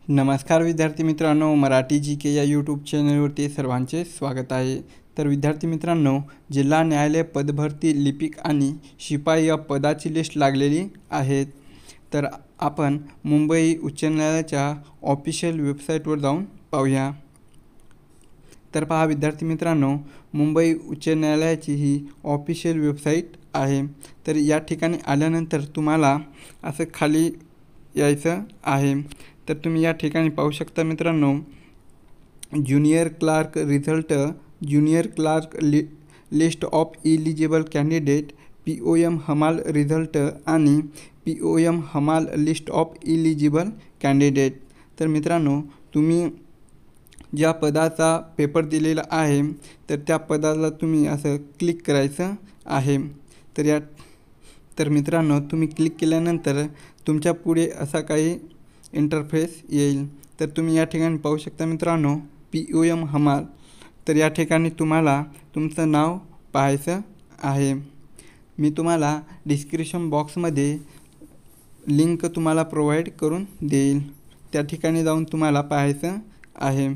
नमस्कार विद्यार्थी मित्रांनो, मराठी जी के या यूट्यूब चॅनलवरती सर्वांचे स्वागत आहे। तर विद्यार्थी मित्रांनो, जिल्हा न्यायालय पदभरती लिपिक आणि शिपाई या पदाची लिस्ट लागलेली आहे। तर आपण मुंबई उच्च न्यायालयाच्या ऑफिशियल वेबसाईटवर जाऊन पाहूया। तर पहा विद्यार्थी मित्रांनो, मुंबई उच्च न्यायालयाची ही ऑफिशियल वेबसाईट आहे। तर या ठिकाणी आल्यानंतर तुम्हाला असं खाली यायचं आहे। तर तुम्ही या ठिकाणी पाहू शकता मित्रांनो, junior clerk result, junior clerk list of eligible candidate, POM हमाल रिझल्ट आणि POM हमाल लिस्ट ऑफ इलिजिबल कॅन्डिडेट। तर मित्रांनो, तुम्ही ज्या पदाचा पेपर दिलेला आहे तर त्या पदाला तुम्ही असं क्लिक करायचं आहे। तर मित्रांनो, तुम्ही क्लिक केल्यानंतर तुमच्या पुढे असा काही इंटरफेस येईल। तर तुम्ही या ठिकाणी पाहू शकता मित्रांनो, POM हमाल। तर या ठिकाणी तुम्हाला तुमचं नाव पाहायचं आहे। मी तुम्हाला डिस्क्रिप्शन बॉक्समध्ये लिंक तुम्हाला प्रोव्हाइड करून देईल, त्या ठिकाणी जाऊन तुम्हाला पाहायचं आहे।